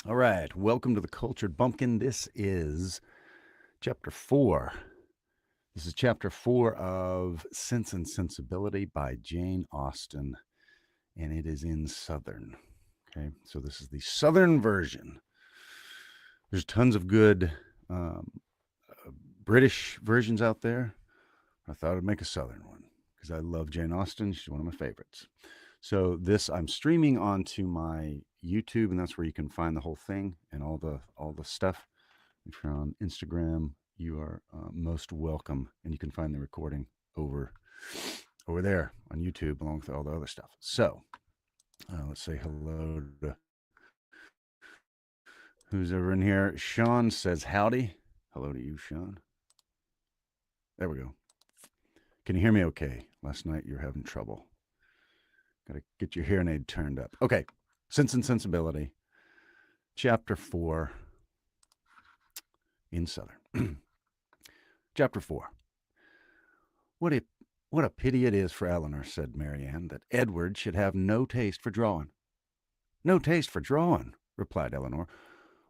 All right, welcome to the Cultured Bumpkin. This is chapter 4. This is chapter 4 of Sense and Sensibility by Jane Austen, and it is in Southern. Okay, so this is the Southern version. There's tons of good British versions out there. I thought I'd make a Southern one because I love Jane Austen. She's one of my favorites. So this I'm streaming onto my YouTube, and that's where you can find the whole thing and all the stuff. If you're on Instagram, you are most welcome, and you can find the recording over there on YouTube along with all the other stuff. So let's say hello to who's ever in here. Sean says howdy. Hello to you, Sean. There we go. Can you hear me okay? Last night you were having trouble. Got to get your hearing aid turned up. Okay. Sense and Sensibility, Chapter 4 in Southern. Chapter 4. What a pity it is for Eleanor, said Marianne, that Edward should have no taste for drawing. No taste for drawing, replied Eleanor.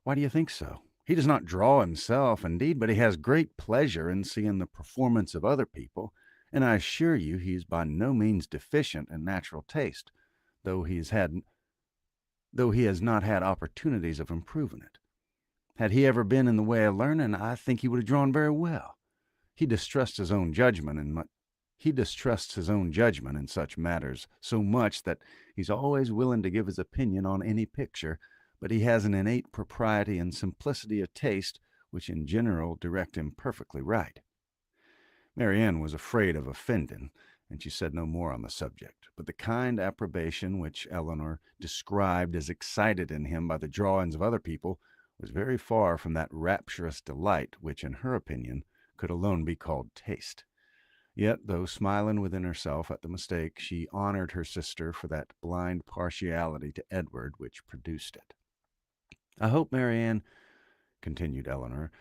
Why do you think so? He does not draw himself, indeed, but he has great pleasure in seeing the performance of other people, and I assure you he is by no means deficient in natural taste, though he has not had opportunities of improving it. Had he ever been in the way of learning, I think he would have drawn very well. He distrusts his own judgment in such matters so much that he's always willing to give his opinion on any picture, but he has an innate propriety and simplicity of taste which in general direct him perfectly right. Marianne was afraid of offending, and she said no more on the subject, but the kind approbation which Eleanor described as excited in him by the drawings of other people was very far from that rapturous delight which, in her opinion, could alone be called taste. Yet, though smiling within herself at the mistake, she honored her sister for that blind partiality to Edward which produced it. I hope, Marianne, continued Eleanor,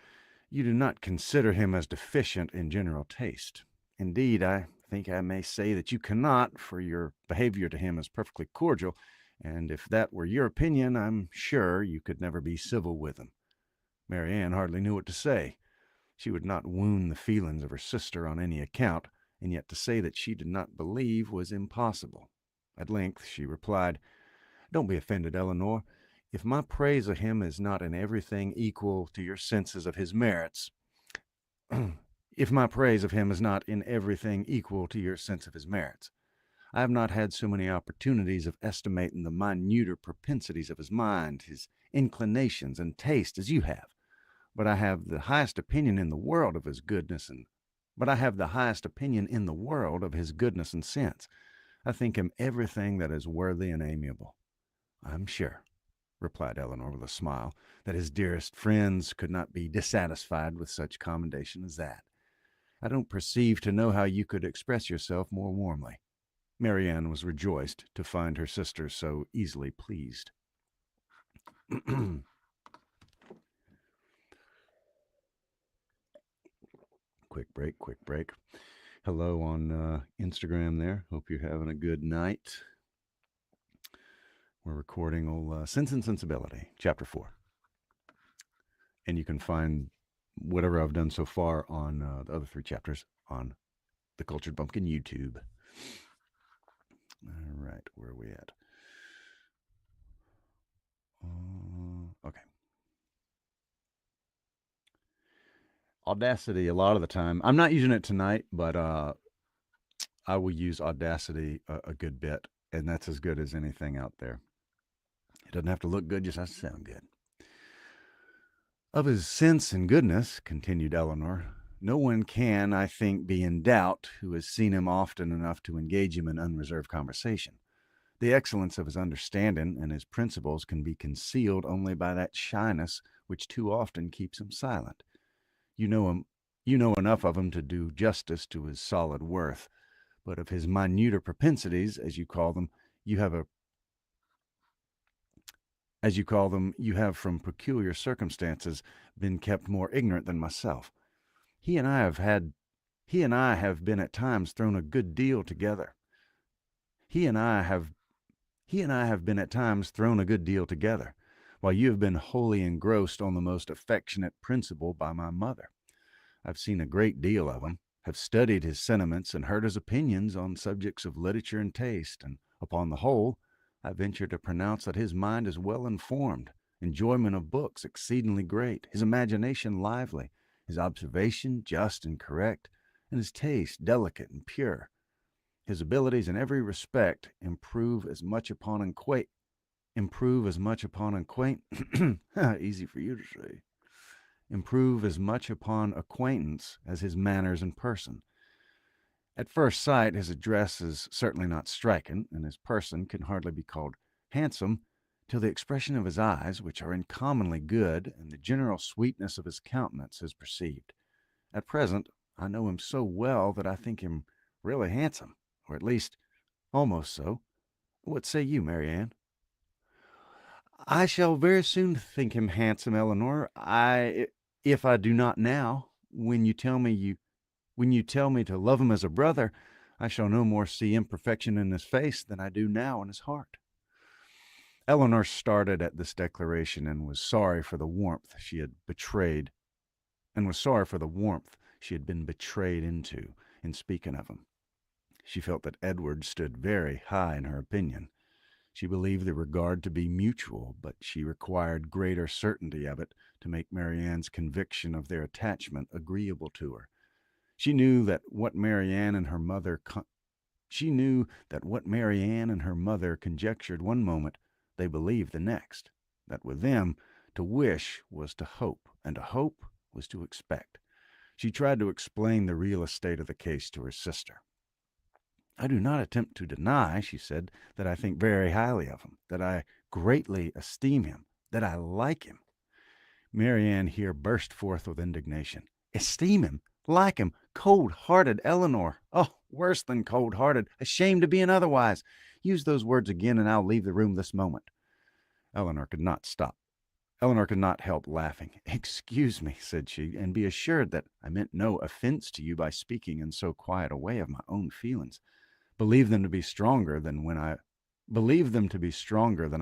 you do not consider him as deficient in general taste. Indeed, I think I may say that you cannot, for your behavior to him is perfectly cordial, and if that were your opinion, I'm sure you could never be civil with him. Marianne hardly knew what to say. She would not wound the feelings of her sister on any account, and yet to say that she did not believe was impossible. At length she replied, Don't be offended, Eleanor. If my praise of him is not in everything equal to your senses of his merits, if my praise of him is not in everything equal to your sense of his merits, I have not had so many opportunities of estimating the minuter propensities of his mind, his inclinations and taste as you have. But I have the highest opinion in the world of his goodness and sense. I think him everything that is worthy and amiable. I'm sure, replied Eleanor with a smile, that his dearest friends could not be dissatisfied with such commendation as that. I don't perceive to know how you could express yourself more warmly. Marianne was rejoiced to find her sister so easily pleased. Quick break. Hello on Instagram there. Hope you're having a good night. We're recording old Sense and Sensibility, Chapter 4. And you can find whatever I've done so far on the other 3 chapters on the Cultured Bumpkin YouTube. All right, where are we at? Okay. Audacity, a lot of the time. I'm not using it tonight, but I will use Audacity a good bit, and that's as good as anything out there. It doesn't have to look good, just has to sound good. Of his sense and goodness, continued Eleanor, no one can, I think, be in doubt who has seen him often enough to engage him in unreserved conversation. The excellence of his understanding and his principles can be concealed only by that shyness which too often keeps him silent. You know enough of him to do justice to his solid worth, but of his minuter propensities, as you call them, you have from peculiar circumstances been kept more ignorant than myself. He and I have been at times thrown a good deal together. He and I have been at times thrown a good deal together, while you have been wholly engrossed on the most affectionate principle by my mother. I've seen a great deal of him, have studied his sentiments and heard his opinions on subjects of literature and taste, and upon the whole, I venture to pronounce that his mind is well informed, enjoyment of books exceedingly great, his imagination lively, his observation just and correct, and his taste delicate and pure. His abilities in every respect improve as much upon acquaint easy for you to say, improve as much upon acquaintance as his manners and person. At first sight, his address is certainly not striking, and his person can hardly be called handsome, till the expression of his eyes, which are uncommonly good, and the general sweetness of his countenance is perceived. At present, I know him so well that I think him really handsome, or at least almost so. What say you, Mary Ann? I shall very soon think him handsome, Eleanor. If I do not now, when you tell me to love him as a brother, I shall no more see imperfection in his face than I do now in his heart. Eleanor started at this declaration and was sorry for the warmth she had betrayed, and was sorry for the warmth she had been betrayed into in speaking of him. She felt that Edward stood very high in her opinion. She believed the regard to be mutual, but she required greater certainty of it to make Marianne's conviction of their attachment agreeable to her. She knew that what Marianne and her mother conjectured one moment, they believed the next. That with them, to wish was to hope, and to hope was to expect. She tried to explain the real estate of the case to her sister. I do not attempt to deny, she said, that I think very highly of him, that I greatly esteem him, that I like him. Marianne here burst forth with indignation. Esteem him, like him, cold-hearted Eleanor. Oh, worse than cold-hearted, ashamed of being otherwise. Use those words again, and I'll leave the room this moment. Eleanor could not help laughing. Excuse me, said she, and be assured that I meant no offense to you by speaking in so quiet a way of my own feelings. Believe them to be stronger than I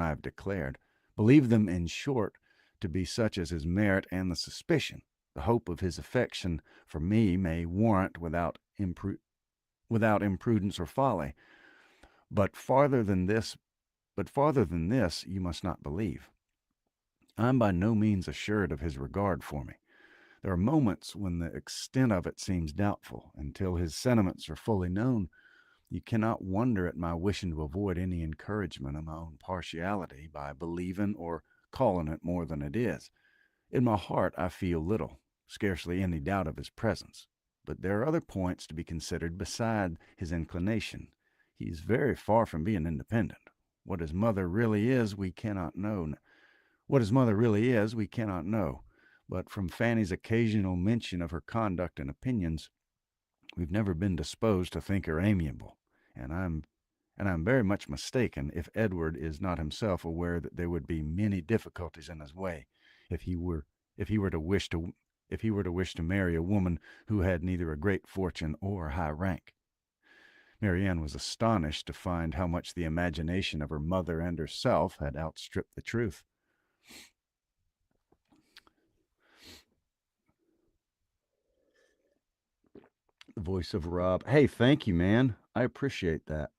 have declared. Believe them, in short, to be such as his merit and the suspicion, the hope of his affection for me may warrant without imprudence or folly. But farther than this you must not believe. I am by no means assured of his regard for me. There are moments when the extent of it seems doubtful. Until his sentiments are fully known, you cannot wonder at my wishing to avoid any encouragement of my own partiality by believing or calling it more than it is. In my heart I feel little, scarcely any doubt of his presence. But there are other points to be considered beside his inclination. He is very far from being independent. What his mother really is, we cannot know. But from Fanny's occasional mention of her conduct and opinions, we've never been disposed to think her amiable, and I'm very much mistaken if Edward is not himself aware that there would be many difficulties in his way if he were to wish to marry a woman who had neither a great fortune or high rank. Marianne was astonished to find how much the imagination of her mother and herself had outstripped the truth. The voice of Rob. Hey, thank you, man. I appreciate that.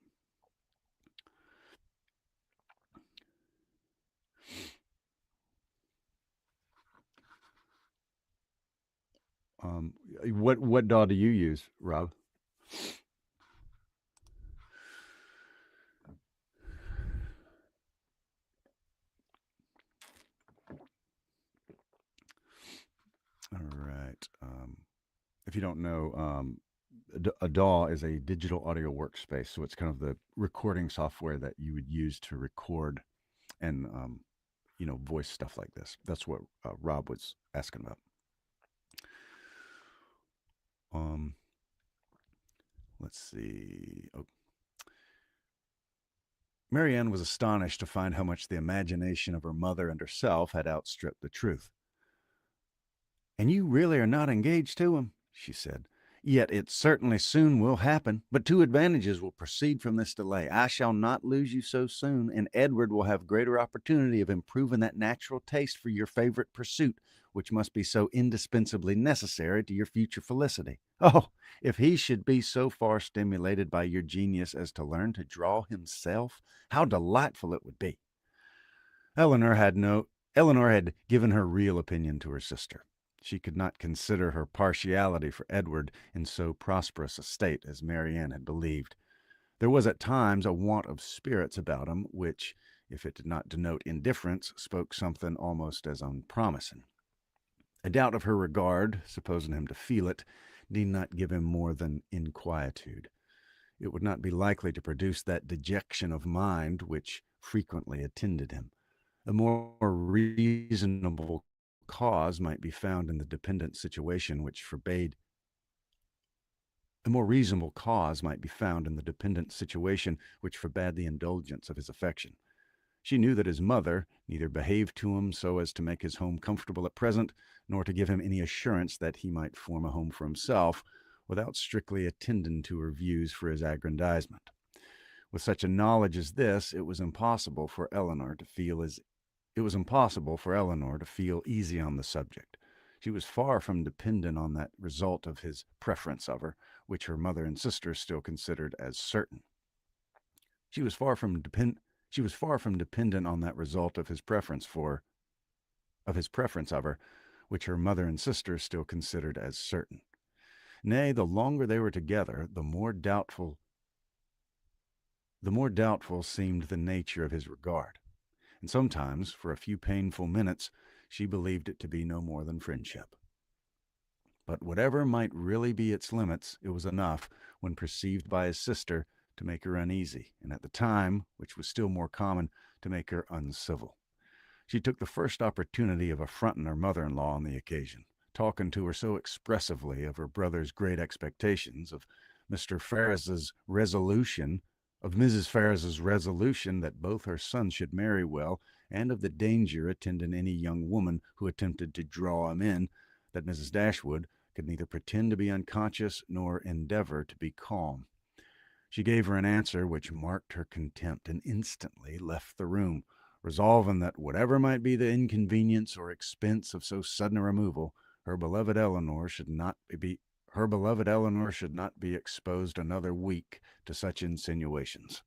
Um, what DAW do you use, Rob? All right. If you don't know, a DAW is a digital audio workspace, so it's kind of the recording software that you would use to record and voice stuff like this. That's what Rob was asking about. Um, let's see. Oh. Marianne was astonished to find how much the imagination of her mother and herself had outstripped the truth. And you really are not engaged to him, she said. Yet it certainly soon will happen. But two advantages will proceed from this delay. I shall not lose you so soon, and Edward will have greater opportunity of improving that natural taste for your favorite pursuit, which must be so indispensably necessary to your future felicity. Oh, if he should be so far stimulated by your genius as to learn to draw himself, how delightful it would be. Eleanor had no Eleanor had given her real opinion to her sister. She could not consider her partiality for Edward in so prosperous a state as Marianne had believed. There was at times a want of spirits about him, which, if it did not denote indifference, spoke something almost as unpromising. A doubt of her regard, supposing him to feel it, need not give him more than inquietude. It would not be likely to produce that dejection of mind which frequently attended him. A more reasonable cause might be found in the dependent situation which forbade a more reasonable cause might be found in the dependent situation which forbade the indulgence of his affection. She knew that his mother neither behaved to him so as to make his home comfortable at present, nor to give him any assurance that he might form a home for himself without strictly attending to her views for his aggrandizement. With such a knowledge as this, it was impossible for Eleanor to feel easy on the subject. She was far from dependent on that result of his preference of her, which her mother and sister still considered as certain. She was far from dependent on that result of his preference of her, which her mother and sister still considered as certain. Nay, the longer they were together, the more doubtful seemed the nature of his regard. And sometimes, for a few painful minutes, she believed it to be no more than friendship. But whatever might really be its limits, it was enough, when perceived by his sister, to make her uneasy, and at the time, which was still more common, to make her uncivil. She took the first opportunity of affronting her mother-in-law on the occasion, talking to her so expressively of her brother's great expectations, of Mr. Ferris's resolution of Mrs. Ferris's resolution that both her sons should marry well, and of the danger attending any young woman who attempted to draw him in, that Mrs. Dashwood could neither pretend to be unconscious nor endeavor to be calm. She gave her an answer which marked her contempt, and instantly left the room, resolving that whatever might be the inconvenience or expense of so sudden a removal, her beloved Eleanor should not be exposed another week to such insinuations.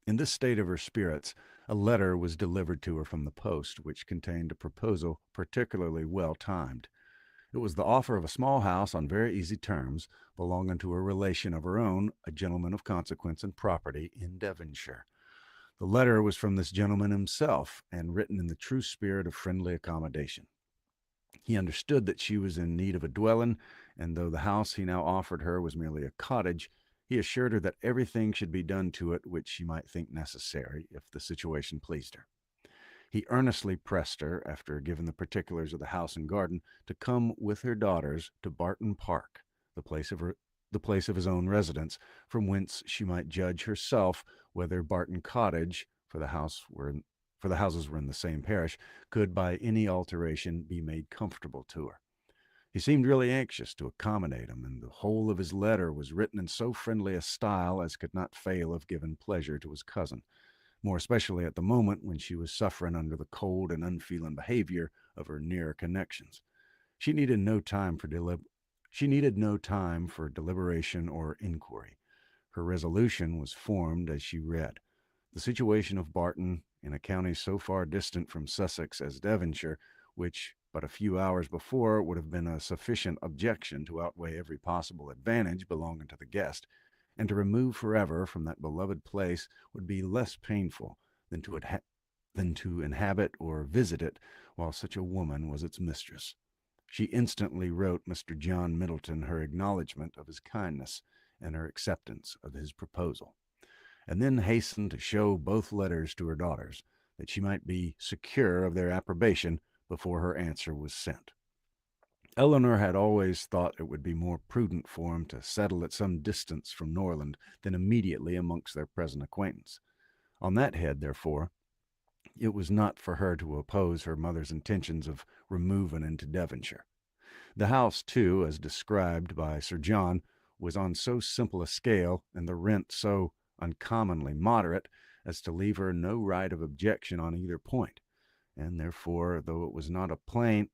In this state of her spirits, a letter was delivered to her from the post, which contained a proposal particularly well timed. It was the offer of a small house on very easy terms, belonging to a relation of her own, a gentleman of consequence and property in Devonshire. The letter was from this gentleman himself, and written in the true spirit of friendly accommodation. He understood that she was in need of a dwelling, and though the house he now offered her was merely a cottage, he assured her that everything should be done to it which she might think necessary, if the situation pleased her. He earnestly pressed her, after giving the particulars of the house and garden, to come with her daughters to Barton Park, the place of his own residence, from whence she might judge herself whether Barton Cottage, for the houses were in the same parish, could by any alteration be made comfortable to her. He seemed really anxious to accommodate him, and the whole of his letter was written in so friendly a style as could not fail of giving pleasure to his cousin, more especially at the moment when she was suffering under the cold and unfeeling behavior of her nearer connections. She needed no time for deliberation or inquiry. Her resolution was formed as she read. The situation of Barton, in a county so far distant from Sussex as Devonshire, which but a few hours before would have been a sufficient objection to outweigh every possible advantage belonging to the guest, and to remove forever from that beloved place would be less painful than to inhabit or visit it while such a woman was its mistress. She instantly wrote Mr. John Middleton her acknowledgment of his kindness and her acceptance of his proposal, and then hastened to show both letters to her daughters, that she might be secure of their approbation before her answer was sent. Eleanor had always thought it would be more prudent for him to settle at some distance from Norland than immediately amongst their present acquaintance. On that head, therefore, it was not for her to oppose her mother's intentions of removing into Devonshire. The house, too, as described by Sir John, was on so simple a scale and the rent so uncommonly moderate as to leave her no right of objection on either point, and therefore, though it was not a plan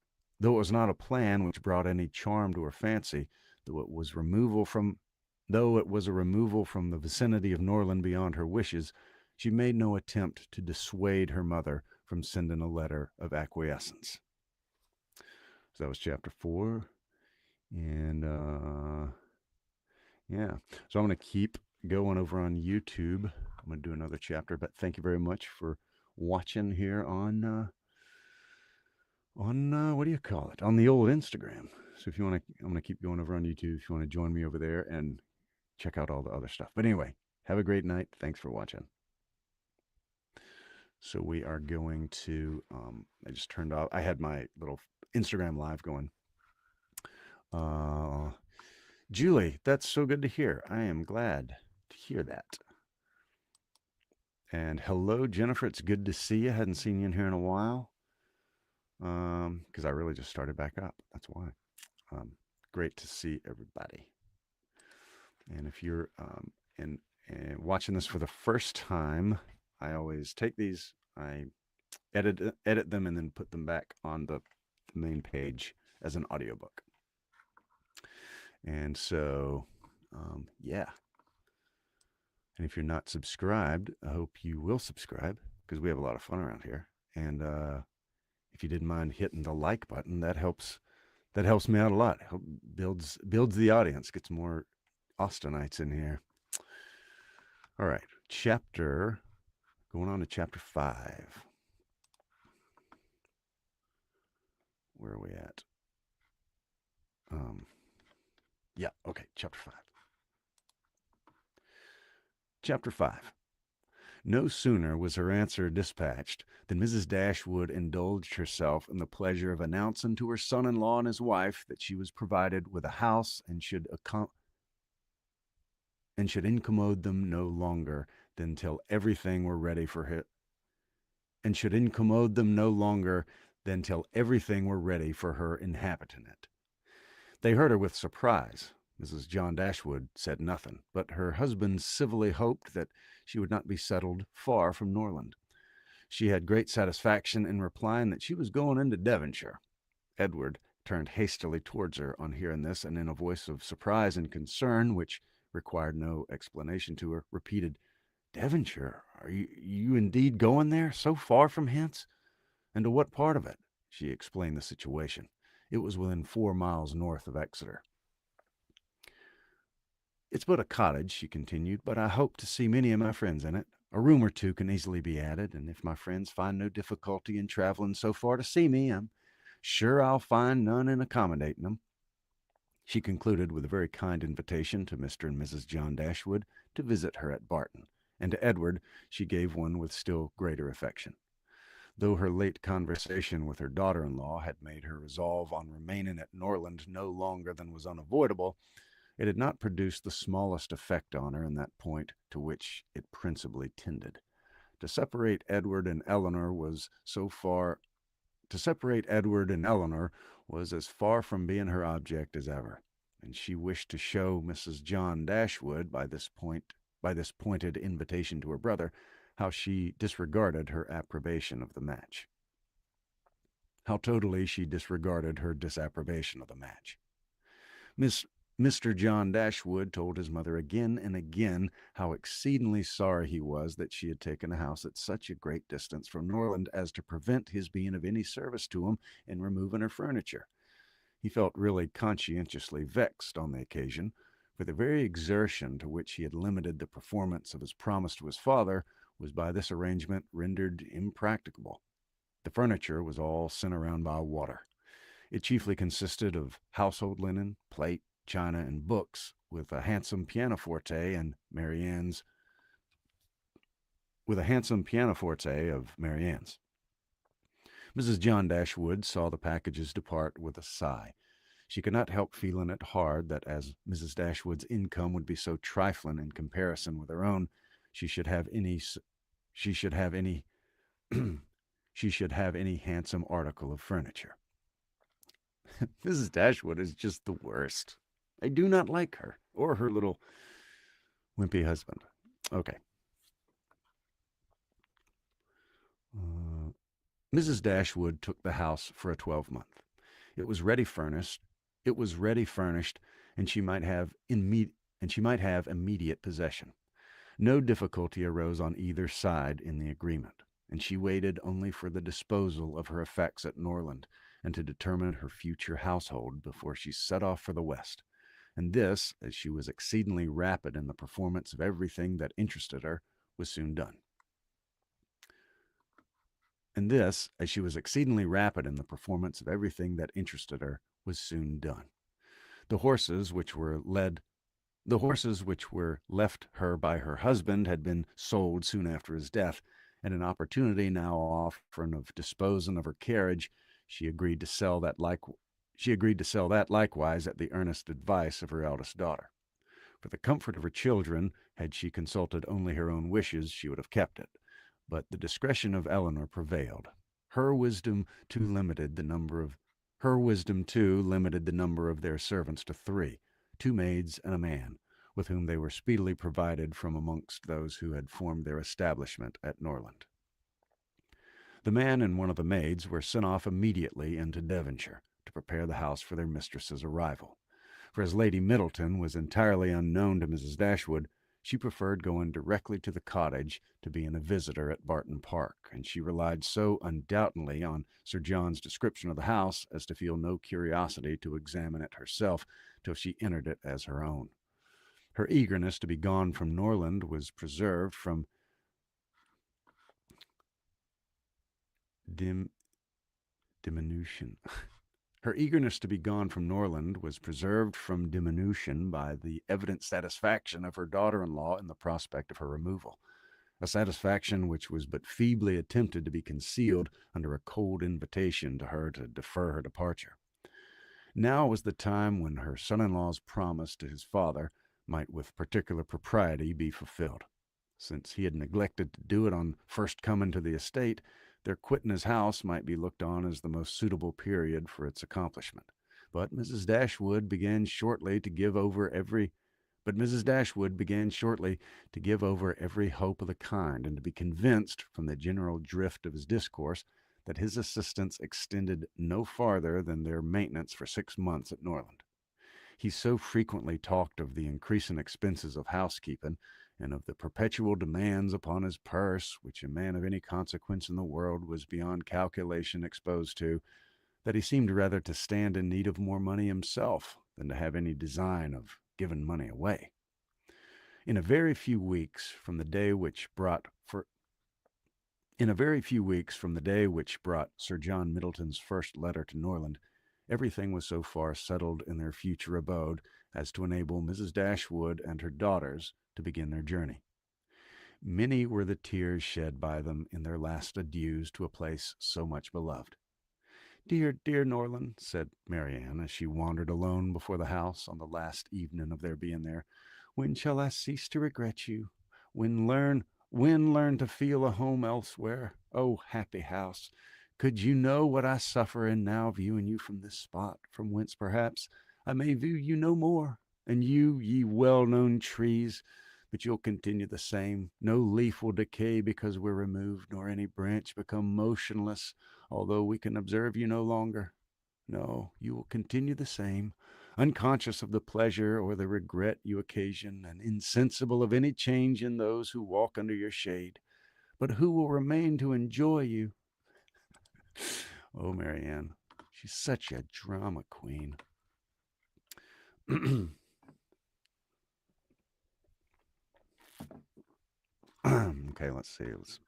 which brought any charm to her fancy, though it was removal from though it was a removal from the vicinity of Norland beyond her wishes, she made no attempt to dissuade her mother from sending a letter of acquiescence. So that was chapter 4. And yeah, so I'm going to keep going over on YouTube. I'm going to do another chapter, but thank you very much for watching here on what do you call it? On the old Instagram. So if you want to, I'm going to keep going over on YouTube if you want to join me over there and check out all the other stuff. But anyway, have a great night. Thanks for watching. So we are going to, I just turned off, I had my little Instagram live going. Julie, that's so good to hear. I am glad to hear that. And hello, Jennifer. It's good to see you. Hadn't seen you in here in a while. Because I really just started back up. That's why. Great to see everybody. And if you're in watching this for the first time, I always take these, I edit them, and then put them back on the main page as an audiobook. And so, yeah. And if you're not subscribed, I hope you will subscribe because we have a lot of fun around here. And if you didn't mind hitting the like button, that helps me out a lot. Builds the audience, gets more Austenites in here. All right, going on to chapter 5. Where are we at? Yeah, okay, chapter 5. Chapter 5. No sooner was her answer dispatched than Mrs. Dashwood indulged herself in the pleasure of announcing to her son-in-law and his wife that she was provided with a house and should incommode them no longer than till everything were ready for her. And should incommode them no longer than till everything were ready for her inhabiting it. They heard her with surprise. Mrs. John Dashwood said nothing, but her husband civilly hoped that she would not be settled far from Norland. She had great satisfaction in replying that she was going into Devonshire. Edward turned hastily towards her on hearing this, and in a voice of surprise and concern, which required no explanation to her, repeated, "Devonshire? Are you indeed going there, so far from hence? And to what part of it?" She explained the situation. It was within 4 miles north of Exeter. "It's but a cottage," she continued, "but I hope to see many of my friends in it. A room or two can easily be added, and if my friends find no difficulty in traveling so far to see me, I'm sure I'll find none in accommodating them." She concluded with a very kind invitation to Mr. and Mrs. John Dashwood to visit her at Barton, and to Edward she gave one with still greater affection. Though her late conversation with her daughter-in-law had made her resolve on remaining at Norland no longer than was unavoidable, it had not produced the smallest effect on her in that point to which it principally tended. To separate Edward and Eleanor was as far from being her object as ever, and she wished to show Mrs. John Dashwood by this pointed invitation to her brother how she disregarded her approbation of the match. How totally she disregarded her disapprobation of the match. Mr. John Dashwood told his mother again and again how exceedingly sorry he was that she had taken a house at such a great distance from Norland as to prevent his being of any service to him in removing her furniture. He felt really conscientiously vexed on the occasion, for the very exertion to which he had limited the performance of his promise to his father was by this arrangement rendered impracticable. The furniture was all sent around by water. It chiefly consisted of household linen, plate, china, and books, with a handsome pianoforte of Mary Ann's. Mrs. John Dashwood saw the packages depart with a sigh. She could not help feeling it hard that as Mrs. Dashwood's income would be so trifling in comparison with her own, she should have any handsome article of furniture. Mrs. Dashwood is just the worst. I do not like her or her little wimpy husband. Okay. Uh, Mrs. Dashwood took the house for a 12-month. It was ready furnished. It was ready furnished, and she might have immediate possession. No difficulty arose on either side in the agreement, and she waited only for the disposal of her effects at Norland and to determine her future household before she set off for the West. And this, as she was exceedingly rapid in the performance of everything that interested her, was soon done. And this, as she was exceedingly rapid in the performance of everything that interested her, was soon done. The horses which were left her by her husband had been sold soon after his death, and an opportunity now offered of disposing of her carriage, she agreed to sell that likewise at the earnest advice of her eldest daughter. For the comfort of her children, had she consulted only her own wishes, she would have kept it. But the discretion of Eleanor prevailed. Her wisdom too limited the number of their servants to 3, 2 maids and a man, with whom they were speedily provided from amongst those who had formed their establishment at Norland. The man and one of the maids were sent off immediately into Devonshire to prepare the house for their mistress's arrival. For as Lady Middleton was entirely unknown to Mrs. Dashwood, she preferred going directly to the cottage to being a visitor at Barton Park, and she relied so undoubtedly on Sir John's description of the house as to feel no curiosity to examine it herself till she entered it as her own. Her eagerness to be gone from Norland was preserved from diminution. Her eagerness to be gone from Norland was preserved from diminution by the evident satisfaction of her daughter-in-law in the prospect of her removal, a satisfaction which was but feebly attempted to be concealed under a cold invitation to her to defer her departure. Now was the time when her son-in-law's promise to his father might with particular propriety be fulfilled. Since he had neglected to do it on first coming to the estate, their quitting his house might be looked on as the most suitable period for its accomplishment. But Mrs. Dashwood began shortly to give over every hope of the kind, and to be convinced, from the general drift of his discourse, that his assistance extended no farther than their maintenance for 6 months at Norland. He so frequently talked of the increasing expenses of housekeeping, and of the perpetual demands upon his purse, which a man of any consequence in the world was beyond calculation exposed to, that he seemed rather to stand in need of more money himself than to have any design of giving money away. In a very few weeks from the day which brought Sir John Middleton's first letter to Norland, everything was so far settled in their future abode as to enable Mrs. Dashwood and her daughters to begin their journey. Many were the tears shed by them in their last adieus to a place so much beloved. "Dear, dear Norland," said Marianne, as she wandered alone before the house on the last evening of their being there, "when shall I cease to regret you? When learn to feel a home elsewhere? Oh, happy house! Could you know what I suffer in now viewing you from this spot, from whence perhaps I may view you no more, and you, ye well-known trees, but you'll continue the same. No leaf will decay because we're removed, nor any branch become motionless, although we can observe you no longer. No, you will continue the same, unconscious of the pleasure or the regret you occasion, and insensible of any change in those who walk under your shade. But who will remain to enjoy you?" Oh, Marianne, she's such a drama queen. Okay, let's see. Let's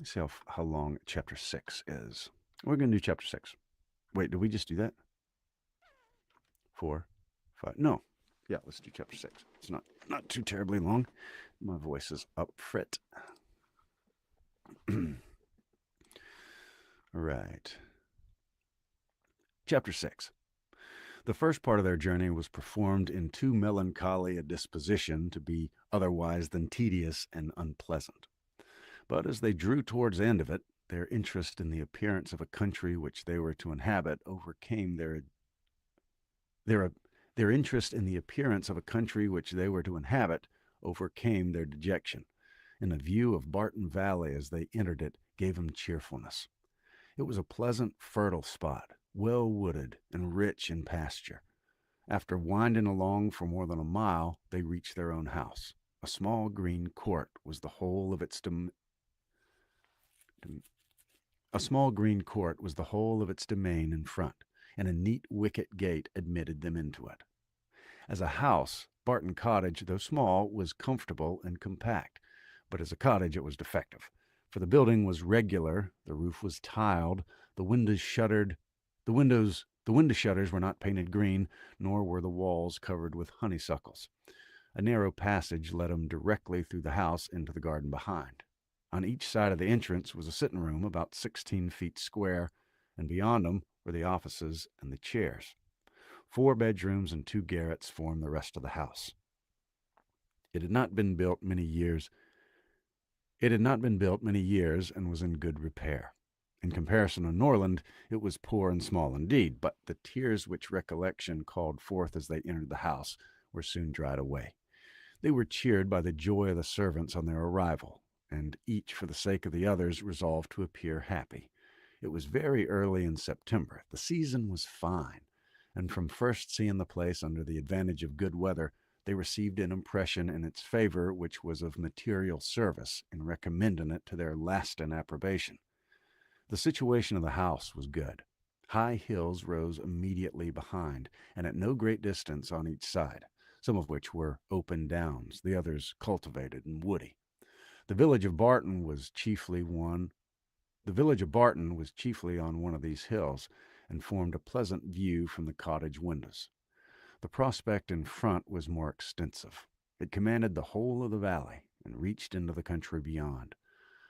see how long chapter 6 is. We're going to do chapter 6. Wait, did we just do that? 4, 5. No. Yeah, let's do chapter 6. It's not too terribly long. My voice is up frit. All right. Chapter 6. The first part of their journey was performed in too melancholy a disposition to be otherwise than tedious and unpleasant. But as they drew towards the end of it, Their interest in the appearance of a country which they were to inhabit overcame their their interest in the appearance of a country which they were to inhabit overcame their dejection, and the view of Barton Valley as they entered it gave them cheerfulness. It was a pleasant, fertile spot, well wooded and rich in pasture. After winding along for more than a mile, they reached their own house. A small green court was the whole of its a small green court was the whole of its domain in front, and a neat wicket gate admitted them into it. As a house, Barton Cottage, though small, was comfortable and compact, but as a cottage it was defective, for the building was regular, the roof was tiled, the windows shuttered, the window shutters were not painted green, nor were the walls covered with honeysuckles. A narrow passage led them directly through the house into the garden behind. On each side of the entrance was a sitting room about 16 feet square, and beyond them were the offices and the chairs. 4 bedrooms and 2 garrets formed the rest of the house. It had not been built many years and was in good repair. In comparison to Norland, it was poor and small indeed, but the tears which recollection called forth as they entered the house were soon dried away. They were cheered by the joy of the servants on their arrival, and each, for the sake of the others, resolved to appear happy. It was very early in September. The season was fine, and from first seeing the place under the advantage of good weather, they received an impression in its favor which was of material service in recommending it to their lasting approbation. The situation of the house was good. High hills rose immediately behind, and at no great distance on each side, some of which were open downs, the others cultivated and woody. The village of Barton was chiefly on one of these hills, and formed a pleasant view from the cottage windows. The prospect in front was more extensive. It commanded the whole of the valley, and reached into the country beyond.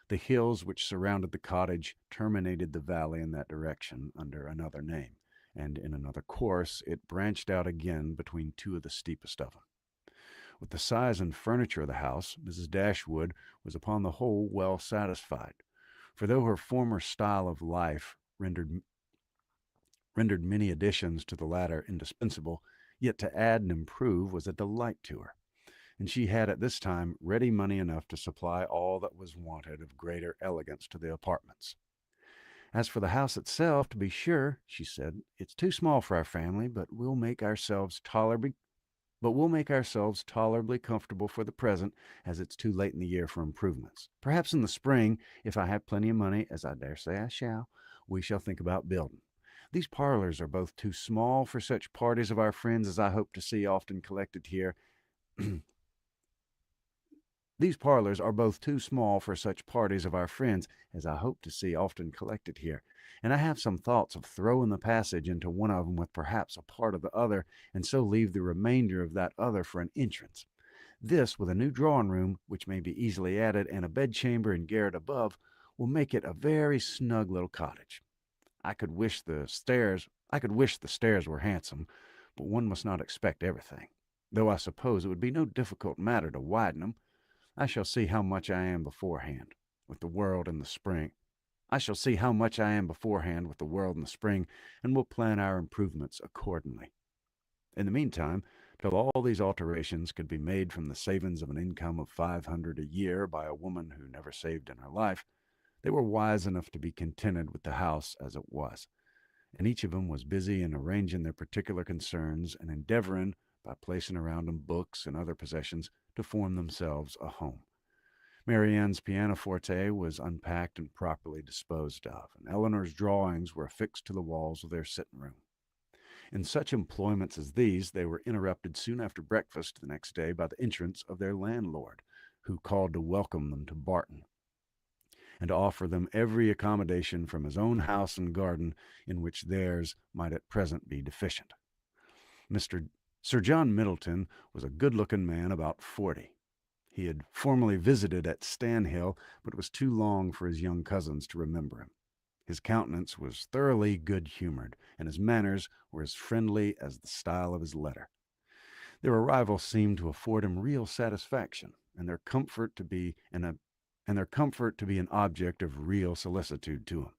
The hills which surrounded the cottage terminated the valley in that direction under another name, and in another course it branched out again between 2 of the steepest of them. With the size and furniture of the house, Mrs. Dashwood was upon the whole well satisfied, for though her former style of life rendered many additions to the latter indispensable, yet to add and improve was a delight to her, and she had at this time ready money enough to supply all that was wanted of greater elegance to the apartments. As for the house itself, to be sure, she said, it's too small for our family, but we'll make ourselves tolerably comfortable for the present, as it's too late in the year for improvements. Perhaps in the spring, if I have plenty of money, as I dare say I shall, we shall think about building. These parlors are both too small for such parties of our friends as I hope to see often collected here. These parlors are both too small for such parties of our friends as I hope to see often collected here, and I have some thoughts of throwing the passage into one of them with perhaps a part of the other, and so leave the remainder of that other for an entrance. This, with a new drawing room, which may be easily added, and a bedchamber and garret above, will make it a very snug little cottage. I could wish the stairs were handsome, but one must not expect everything, though I suppose it would be no difficult matter to widen them. I shall see how much I am beforehand with the world in the spring. And will plan our improvements accordingly. In the meantime, till all these alterations could be made from the savings of an income of $500 a year by a woman who never saved in her life, they were wise enough to be contented with the house as it was, and each of them was busy in arranging their particular concerns and endeavoring, by placing around them books and other possessions, to form themselves a home. Marianne's pianoforte was unpacked and properly disposed of, and Eleanor's drawings were affixed to the walls of their sitting room. In such employments as these, they were interrupted soon after breakfast the next day by the entrance of their landlord, who called to welcome them to Barton, and to offer them every accommodation from his own house and garden in which theirs might at present be deficient. Sir John Middleton was a good-looking man about 40. He had formerly visited at Stanhill, but was too long for his young cousins to remember him. His countenance was thoroughly good-humored, and his manners were as friendly as the style of his letter. Their arrival seemed to afford him real satisfaction, and their comfort to be an and their comfort to be an object of real solicitude to him.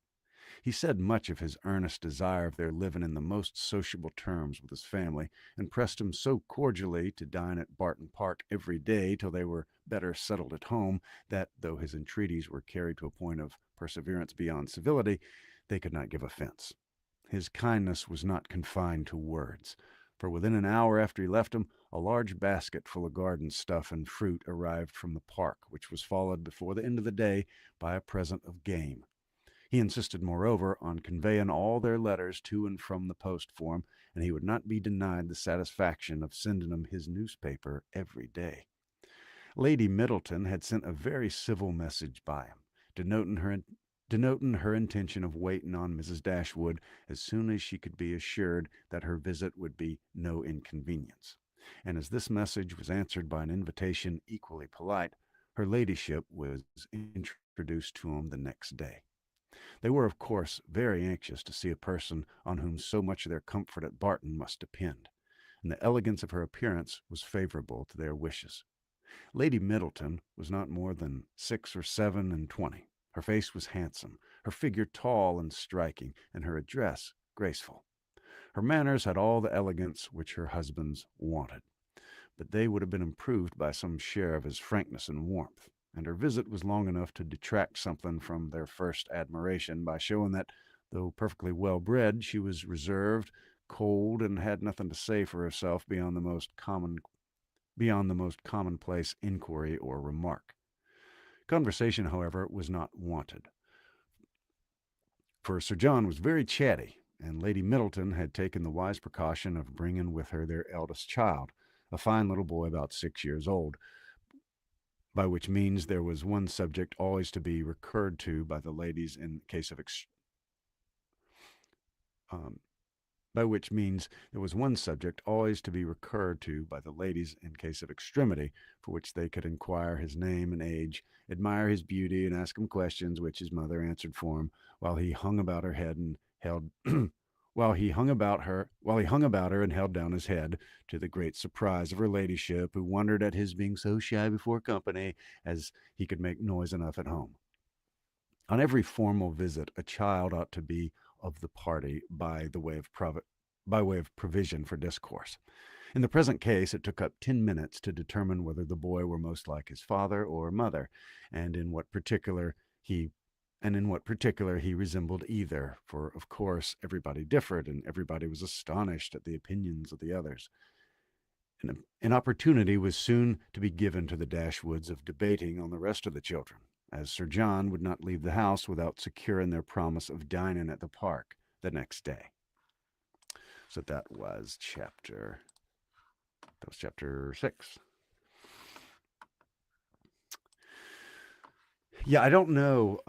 He said much of his earnest desire of their living in the most sociable terms with his family, and pressed him so cordially to dine at Barton Park every day till they were better settled at home, that, though his entreaties were carried to a point of perseverance beyond civility, they could not give offence. His kindness was not confined to words, for within an hour after he left him, a large basket full of garden stuff and fruit arrived from the park, which was followed before the end of the day by a present of game. He insisted, moreover, on conveying all their letters to and from the post for him, and he would not be denied the satisfaction of sending him his newspaper every day. Lady Middleton had sent a very civil message by him, denoting her intention of waiting on Mrs. Dashwood as soon as she could be assured that her visit would be no inconvenience. And as this message was answered by an invitation equally polite, her ladyship was introduced to him the next day. They were, of course, very anxious to see a person on whom so much of their comfort at Barton must depend, and the elegance of her appearance was favorable to their wishes. Lady Middleton was not more than 6 or 7 and 20. Her face was handsome, her figure tall and striking, and her address graceful. Her manners had all the elegance which her husband's wanted, but they would have been improved by some share of his frankness and warmth, and her visit was long enough to detract something from their first admiration by showing that, though perfectly well bred, she was reserved, cold, and had nothing to say for herself beyond the most commonplace inquiry or remark. Conversation, however, was not wanted, for Sir John was very chatty, and Lady Middleton had taken the wise precaution of bringing with her their eldest child, a fine little boy about 6 years old, by which means there was one subject always to be recurred to by the ladies in case of extremity, for which they could inquire his name and age, admire his beauty, and ask him questions which his mother answered for him, while he hung about her head and held while he hung about her and held down his head, to the great surprise of her ladyship, who wondered at his being so shy before company, as he could make noise enough at home. On every formal visit, a child ought to be of the party by way of provision for discourse. In the present case, it took up 10 minutes to determine whether the boy were most like his father or mother, and in what particular he resembled either, for of course everybody differed, and everybody was astonished at the opinions of the others. An opportunity was soon to be given to the Dashwoods of debating on the rest of the children, as Sir John would not leave the house without securing their promise of dining at the park the next day. So that was chapter 6. Yeah, I don't know.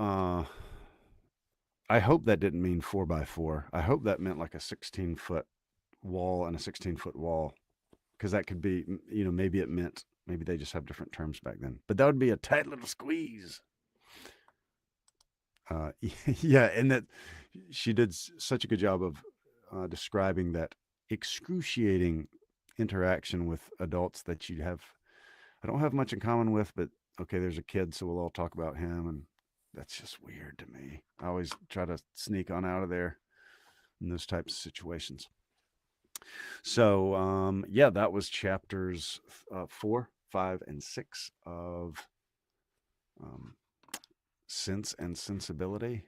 I hope that didn't mean 4x4. I hope that meant like a 16-foot wall and a 16-foot wall, because that could be, maybe they just have different terms back then. But that would be a tight little squeeze. Yeah, and that she did such a good job of describing that excruciating interaction with adults that I don't have much in common with, but okay, there's a kid, so we'll all talk about him, and that's just weird to me. I always try to sneak on out of there in those types of situations. So, that was chapters 4, 5, and 6 of Sense and Sensibility.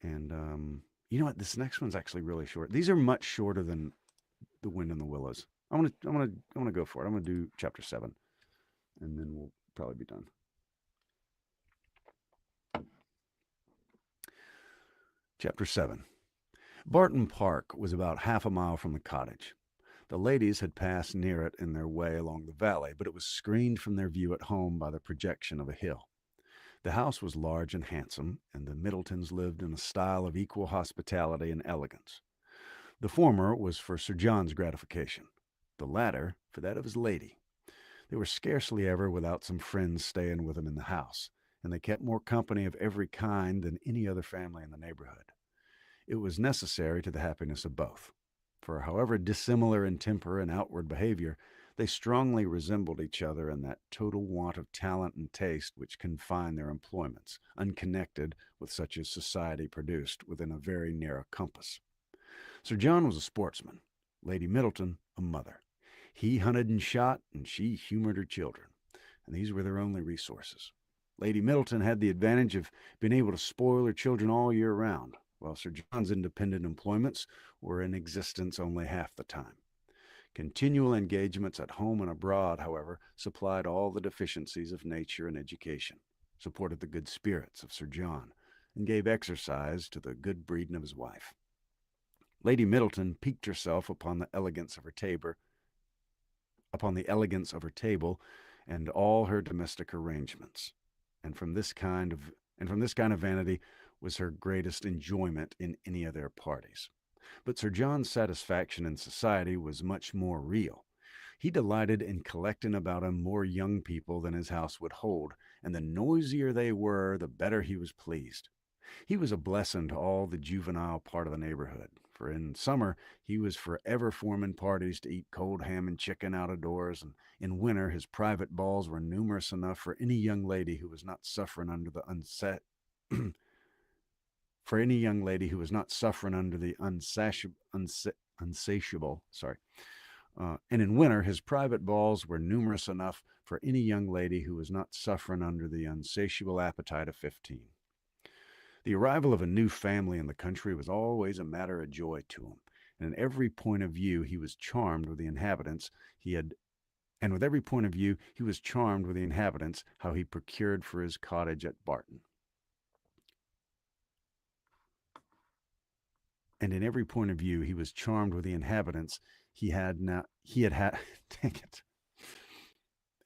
And you know what? This next one's actually really short. These are much shorter than The Wind in the Willows. I want to go for it. I'm going to do chapter 7, and then we'll probably be done. Chapter 7. Barton Park was about half a mile from the cottage. The ladies had passed near it in their way along the valley, but it was screened from their view at home by the projection of a hill. The house was large and handsome, and the Middletons lived in a style of equal hospitality and elegance. The former was for Sir John's gratification, the latter for that of his lady. They were scarcely ever without some friends staying with them in the house, and they kept more company of every kind than any other family in the neighborhood. It was necessary to the happiness of both, for however dissimilar in temper and outward behavior, They strongly resembled each other in that total want of talent and taste which confined their employments, unconnected with such as society produced within a very narrow compass. Sir John was a sportsman, Lady Middleton a mother. He hunted and shot, and she humored her children, and these were their only resources. Lady Middleton had the advantage of being able to spoil her children all year round, while Sir John's independent employments were in existence only half the time. Continual engagements at home and abroad, however, supplied all the deficiencies of nature and education, supported the good spirits of Sir John, and gave exercise to the good breeding of his wife. Lady Middleton piqued herself upon the elegance of her table and all her domestic arrangements, and from this kind of vanity was her greatest enjoyment in any of their parties. But Sir John's satisfaction in society was much more real. He delighted in collecting about him more young people than his house would hold, and the noisier they were, the better he was pleased. He was a blessing to all the juvenile part of the neighborhood, for in summer he was forever forming parties to eat cold ham and chicken out of doors, and in winter his private balls were numerous enough for any young lady who was not suffering under the unsatiable, and in winter his private balls were numerous enough for any young lady who was not suffering under the unsatiable appetite of 15. The arrival of a new family in the country was always a matter of joy to him, and in every point of view he was charmed with the inhabitants how he procured for his cottage at Barton. And in every point of view he was charmed with the inhabitants he had dang it.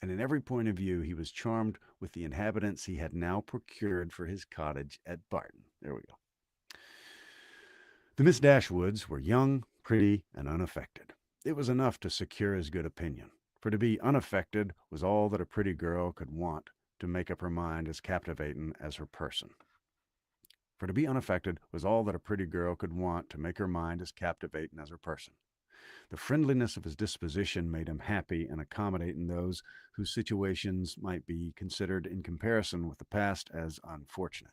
And in every point of view he was charmed with the inhabitants he had now procured for his cottage at Barton. There we go. The Miss Dashwoods were young, pretty, and unaffected. It was enough to secure his good opinion, for to be unaffected was all that a pretty girl could want to make up her mind as captivating as her person. For to be unaffected was all that a pretty girl could want to make her mind as captivating as her person. The friendliness of his disposition made him happy and accommodating those whose situations might be considered in comparison with the past as unfortunate.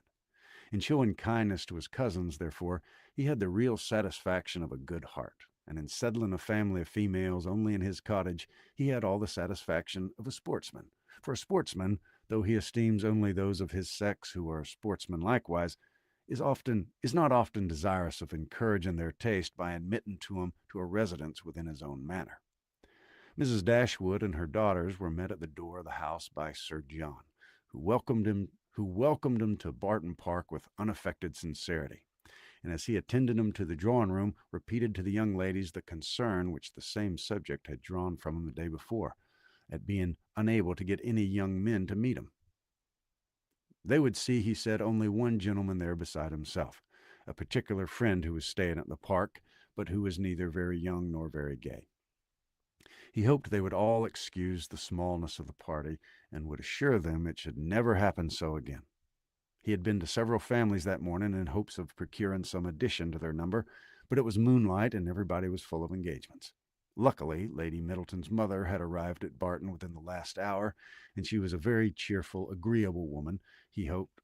In showing kindness to his cousins, therefore, he had the real satisfaction of a good heart, and in settling a family of females only in his cottage, he had all the satisfaction of a sportsman. For a sportsman, though he esteems only those of his sex who are sportsmen likewise, is not often desirous of encouraging their taste by admitting him to a residence within his own manor. Mrs. Dashwood and her daughters were met at the door of the house by Sir John, who welcomed him to Barton Park with unaffected sincerity, and as he attended them to the drawing room, repeated to the young ladies the concern which the same subject had drawn from him the day before, at being unable to get any young men to meet him. They would see, he said, only one gentleman there beside himself, a particular friend who was staying at the park, but who was neither very young nor very gay. He hoped they would all excuse the smallness of the party, and would assure them it should never happen so again. He had been to several families that morning in hopes of procuring some addition to their number, but it was moonlight and everybody was full of engagements. Luckily, Lady Middleton's mother had arrived at Barton within the last hour, and she was a very cheerful, agreeable woman, he hoped.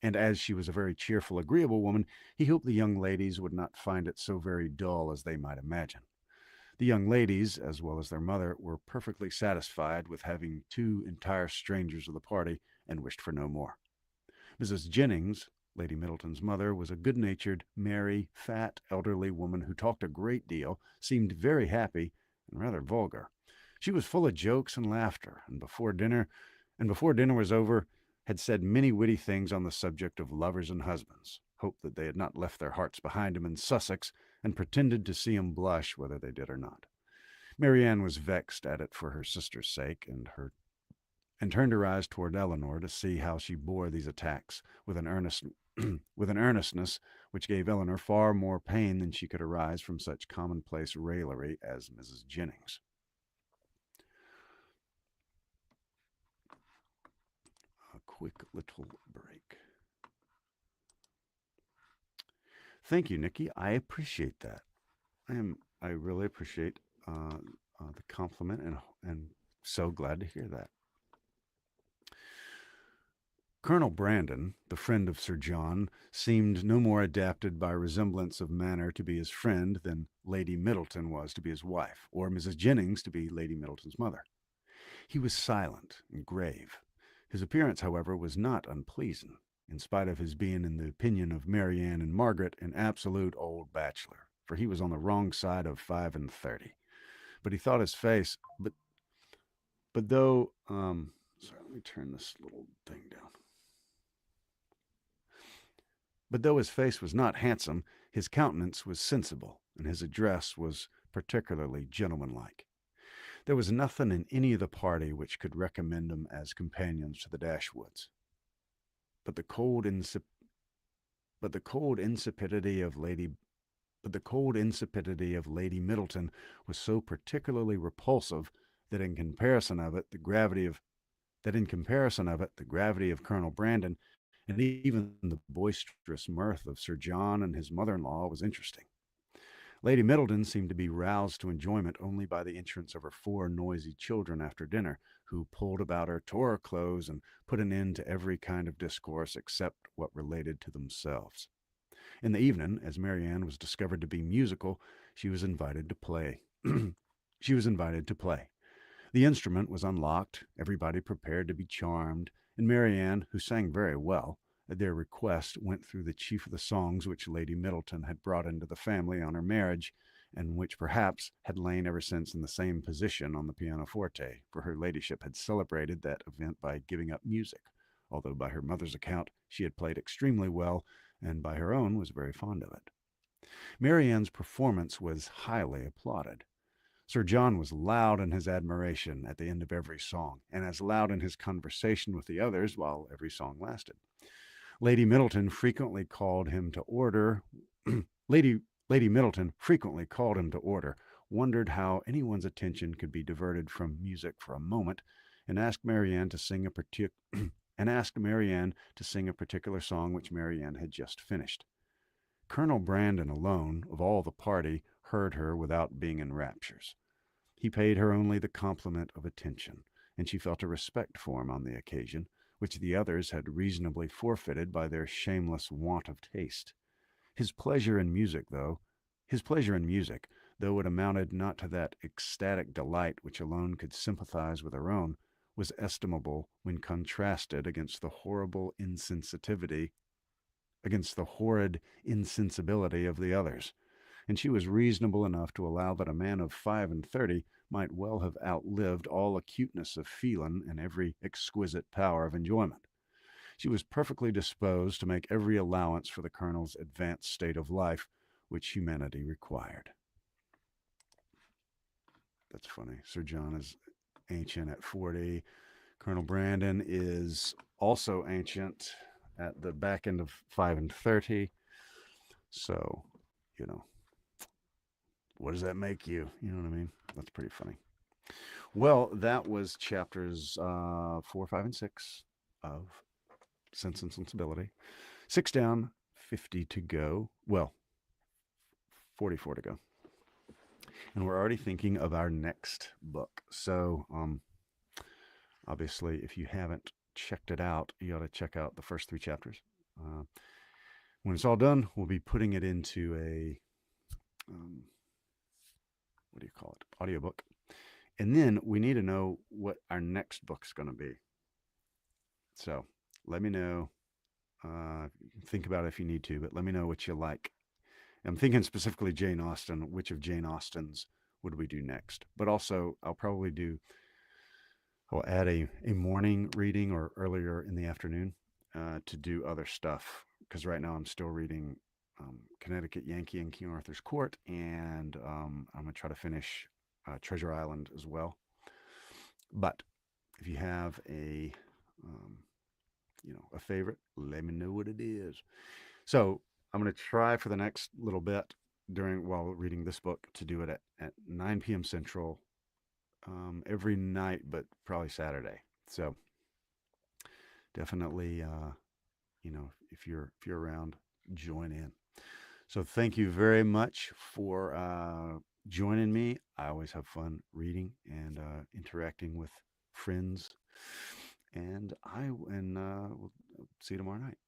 And as she was a very cheerful, agreeable woman, he hoped the young ladies would not find it so very dull as they might imagine. The young ladies, as well as their mother, were perfectly satisfied with having two entire strangers of the party, and wished for no more. Mrs. Jennings, Lady Middleton's mother, was a good-natured, merry, fat, elderly woman who talked a great deal, seemed very happy, and rather vulgar. She was full of jokes and laughter, and before dinner was over, had said many witty things on the subject of lovers and husbands, hoped that they had not left their hearts behind them in Sussex, and pretended to see him blush whether they did or not. Marianne was vexed at it for her sister's sake, and turned her eyes toward Eleanor to see how she bore these attacks, with an earnestness which gave Eleanor far more pain than she could arise from such commonplace raillery as Mrs. Jennings. A quick little break. Thank you, Nikki. I appreciate that. I really appreciate the compliment, and so glad to hear that. Colonel Brandon, the friend of Sir John, seemed no more adapted by resemblance of manner to be his friend than Lady Middleton was to be his wife, or Mrs. Jennings to be Lady Middleton's mother. He was silent and grave. His appearance, however, was not unpleasing, in spite of his being, in the opinion of Marianne and Margaret, an absolute old bachelor, for he was on the wrong side of 5 and 30. But he thought his face, but though, sorry, let me turn this little thing down. But though his face was not handsome, his countenance was sensible, and his address was particularly gentlemanlike. There was nothing in any of the party which could recommend them as companions to the Dashwoods. But the cold insip- but the cold insipidity of Lady but the cold insipidity of Lady Middleton was so particularly repulsive that in comparison of it the gravity of Colonel Brandon and even the boisterous mirth of Sir John and his mother-in-law was interesting. Lady Middleton seemed to be roused to enjoyment only by the entrance of her 4 noisy children after dinner, who pulled about her, tore her clothes, and put an end to every kind of discourse except what related to themselves. In the evening, as Marianne was discovered to be musical, she was invited to play. she was invited to play. The instrument was unlocked, everybody prepared to be charmed, and Marianne, who sang very well, at their request, went through the chief of the songs which Lady Middleton had brought into the family on her marriage, and which perhaps had lain ever since in the same position on the pianoforte, for her ladyship had celebrated that event by giving up music, although by her mother's account she had played extremely well, and by her own was very fond of it. Marianne's performance was highly applauded. Sir John was loud in his admiration at the end of every song, and as loud in his conversation with the others while every song lasted. Lady Middleton frequently called him to order. Lady Lady Middleton frequently called him to order, wondered how anyone's attention could be diverted from music for a moment, and asked Marianne to sing a particular song which Marianne had just finished. Colonel Brandon alone, of all the party, heard her without being in raptures. He paid her only the compliment of attention, and she felt a respect for him on the occasion, which the others had reasonably forfeited by their shameless want of taste. His pleasure in music, though, his pleasure in music, though it amounted not to that ecstatic delight which alone could sympathize with her own, was estimable when contrasted against the horrid insensibility of the others, and she was reasonable enough to allow that a man of 5 and 30 might well have outlived all acuteness of feeling and every exquisite power of enjoyment. She was perfectly disposed to make every allowance for the colonel's advanced state of life, which humanity required. That's funny. Sir John is ancient at 40. Colonel Brandon is also ancient at the back end of 5 and 30. So, you know, what does that make you? You know what I mean? That's pretty funny. Well, that was chapters 4, 5, and 6 of Sense and Sensibility. 6 down, 50 to go. Well, 44 to go. And we're already thinking of our next book. So, obviously, if you haven't checked it out, you ought to check out the first 3 chapters. When it's all done, we'll be putting it into a, what do you call it? Audiobook. And then we need to know what our next book's going to be. So let me know. Think about it if you need to, but let me know what you like. I'm thinking specifically Jane Austen. Which of Jane Austen's would we do next? But also, I'll add a morning reading or earlier in the afternoon to do other stuff. Because right now I'm still reading Connecticut Yankee and King Arthur's Court, and I'm going to try to finish Treasure Island as well. But if you have a favorite, let me know what it is. So I'm going to try for the next little bit while reading this book to do it at 9 p.m. Central every night, but probably Saturday. So definitely, if you're around, join in. So thank you very much for joining me. I always have fun reading and interacting with friends. And we'll see you tomorrow night.